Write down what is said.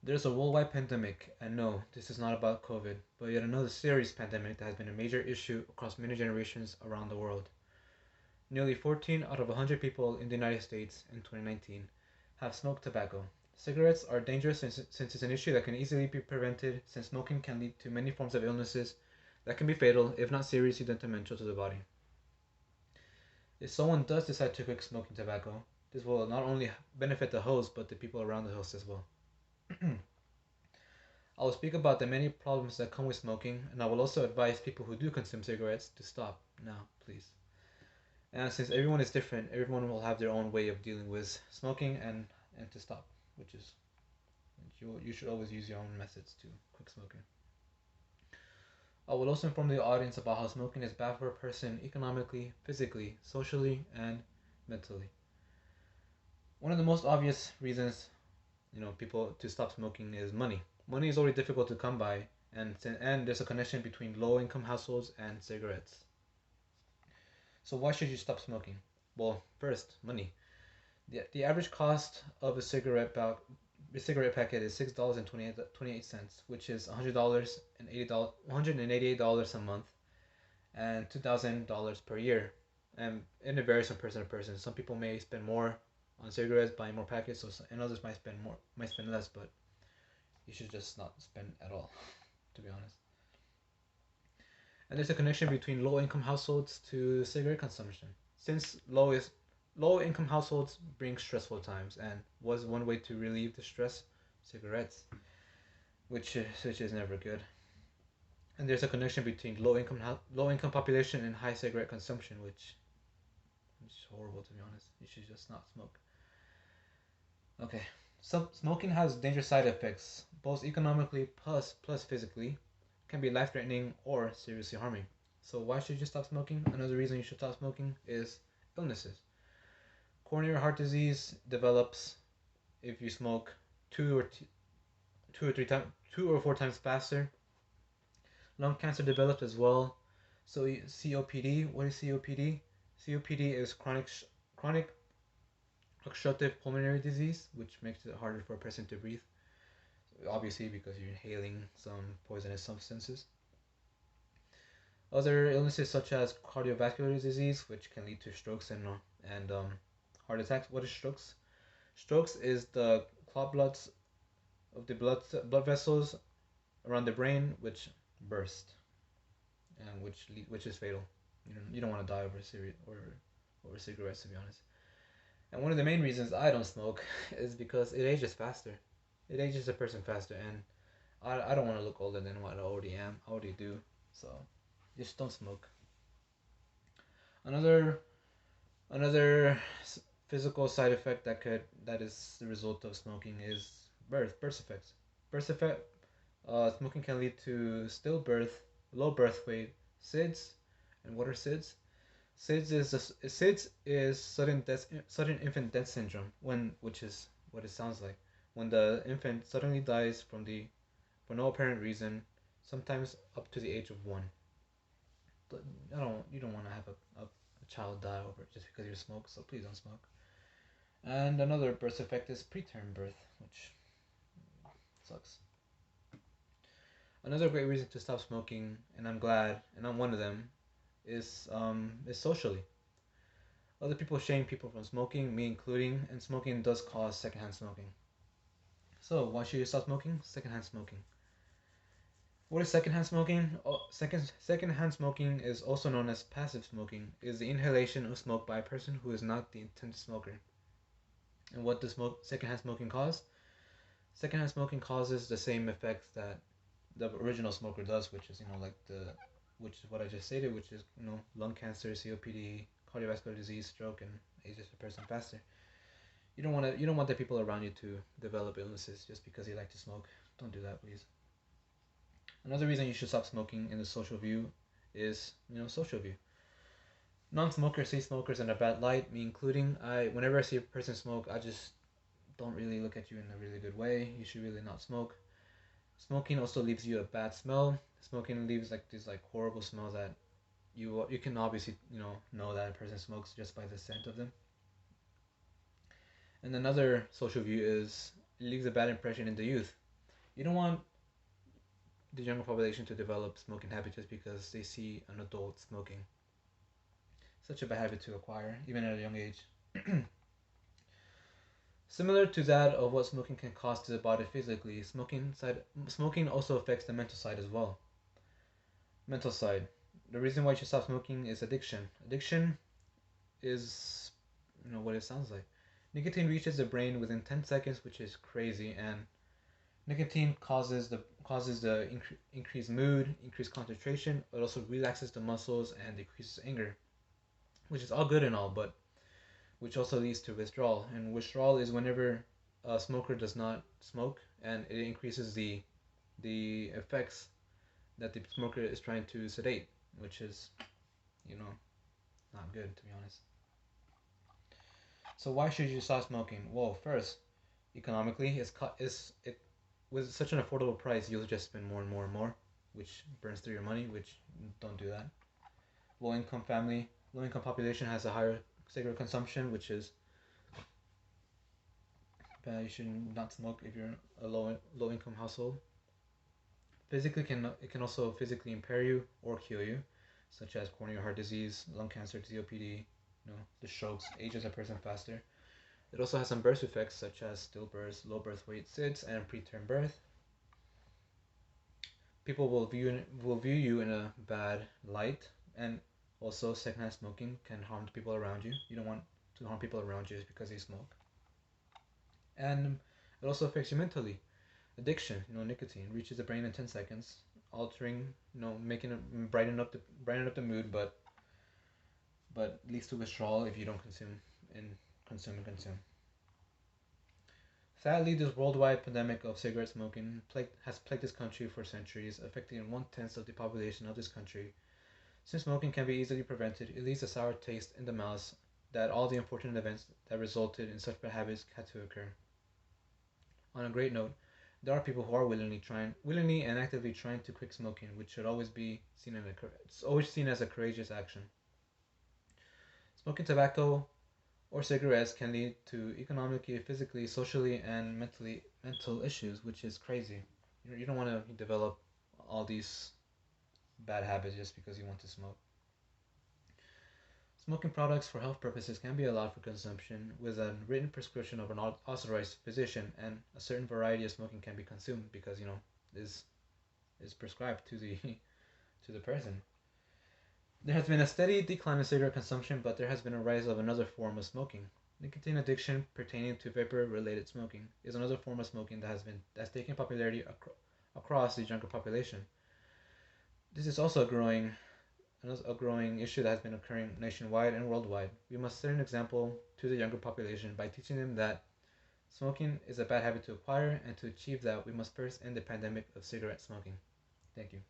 There's a worldwide pandemic, and no, this is not about COVID, but yet another serious pandemic that has been a major issue across many generations around the world. Nearly 14 out of 100 people in the United States in 2019 have smoked tobacco. Cigarettes are dangerous since it's an issue that can easily be prevented, since smoking can lead to many forms of illnesses that can be fatal, if not seriously detrimental to the body. If someone does decide to quit smoking tobacco, this will not only benefit the host, but the people around the host as well. I will speak about the many problems that come with smoking, and I will also advise people who do consume cigarettes to stop now, please. And since everyone is different, everyone will have their own way of dealing with smoking and to stop, which is you should always use your own methods to quit smoking. I will also inform the audience about how smoking is bad for a person economically, physically, socially, and mentally. One of the most obvious reasons, people to stop smoking is money. Money is already difficult to come by, and there's a connection between low income households and cigarettes. So why should you stop smoking? Well, first, money. The average cost of a cigarette packet is $6.28, which is $188 a month and $2,000 per year. And it varies from person to person. Some people may spend more on cigarettes, buying more packets, and others might spend less. But you should just not spend at all, to be honest. And there's a connection between low income households to cigarette consumption. Since low income households bring stressful times, and was one way to relieve the stress, cigarettes, which is never good. And there's a connection between low income population and high cigarette consumption, which is horrible, to be honest. You should just not smoke. Okay, so smoking has dangerous side effects, both economically plus physically, can be life threatening or seriously harming. So why should you stop smoking? Another reason you should stop smoking is illnesses. Coronary heart disease develops if you smoke two or four times faster. Lung cancer develops as well. So COPD. What is COPD? COPD is chronic obstructive pulmonary disease, which makes it harder for a person to breathe. Obviously, because you're inhaling some poisonous substances. Other illnesses such as cardiovascular disease, which can lead to strokes and heart attacks. What is strokes? Strokes is the clot bloods of the blood vessels around the brain which burst, and which is fatal. You don't want to die over cigarettes, to be honest. And one of the main reasons I don't smoke is because it ages faster. It ages a person faster, and I don't want to look older than what I already am. I already do. So just don't smoke. Another another physical side effect that is the result of smoking is birth effects. Birth effect Smoking can lead to stillbirth, low birth weight, SIDS, and what are SIDS? SIDS is sudden infant death syndrome, which is what it sounds like, when the infant suddenly dies for no apparent reason, sometimes up to the age of 1. But you don't want to have a child die over just because you smoke, so please don't smoke. And another birth effect is preterm birth, which sucks. Another great reason to stop smoking, and I'm glad, and I'm one of them, is socially. Other people shame people from smoking, me including, and smoking does cause secondhand smoking. So why should you stop smoking? Secondhand smoking. What is secondhand smoking? Secondhand smoking is also known as passive smoking. It is the inhalation of smoke by a person who is not the intended smoker. And what does secondhand smoking cause? Secondhand smoking causes the same effects that the original smoker does, which is which is what I just stated, which is lung cancer, COPD, cardiovascular disease, stroke, and ages a person faster. You don't want the people around you to develop illnesses just because they like to smoke. Don't do that, please. Another reason you should stop smoking in the social view is social view. Non-smokers see smokers in a bad light, me including. Whenever I see a person smoke, I just don't really look at you in a really good way. You should really not smoke. Smoking also leaves you a bad smell. Smoking leaves this horrible smell that you can obviously know that a person smokes just by the scent of them. And another social view is it leaves a bad impression in the youth. You don't want the younger population to develop smoking habits just because they see an adult smoking. Such a bad habit to acquire, even at a young age. Similar to that of what smoking can cause to the body physically, smoking also affects the mental side as well. Mental side. The reason why you should stop smoking is addiction. Addiction is, what it sounds like. Nicotine reaches the brain within 10 seconds, which is crazy, and nicotine causes the increased mood, increased concentration. It also relaxes the muscles and decreases anger, which is all good and all, but which also leads to withdrawal. And withdrawal is whenever a smoker does not smoke, and it increases the effects that the smoker is trying to sedate, which is, you know, not good to be honest. So why should you stop smoking? Well, first, economically, it with such an affordable price, you'll just spend more and more and more, which burns through your money. Which don't do that. Low income population has a higher cigarette consumption, which is bad. You should not smoke if you're a low income household. Physically can It can also physically impair you or kill you, such as coronary heart disease, lung cancer, COPD. The strokes ages a person faster. It also has some birth effects such as stillbirths, low birth weight, SIDS, and preterm birth. People will view you in a bad light, and also secondhand smoking can harm the people around you. You don't want to harm people around you just because they smoke. And it also affects you mentally. Addiction, nicotine reaches the brain in 10 seconds, altering, making it brighten up the mood, but leads to withdrawal if you don't consume. Sadly, this worldwide pandemic of cigarette smoking has plagued this country for centuries, affecting 1/10 of the population of this country. Since smoking can be easily prevented, it leaves a sour taste in the mouth that all the unfortunate events that resulted in such bad habits had to occur. On a great note, there are people who are willingly and actively trying to quit smoking, which should always be it's always seen as a courageous action. Smoking tobacco or cigarettes can lead to economically, physically, socially, and mental issues, which is crazy. You don't want to develop all these bad habits just because you want to smoke. Smoking products for health purposes can be allowed for consumption with a written prescription of an authorized physician, and a certain variety of smoking can be consumed because is is prescribed to the to the person. There has been a steady decline in cigarette consumption, but there has been a rise of another form of smoking. Nicotine addiction pertaining to vapor-related smoking is another form of smoking that's taken popularity across the younger population. This is also a growing issue that has been occurring nationwide and worldwide. We must set an example to the younger population by teaching them that smoking is a bad habit to acquire, and to achieve that, we must first end the pandemic of cigarette smoking. Thank you.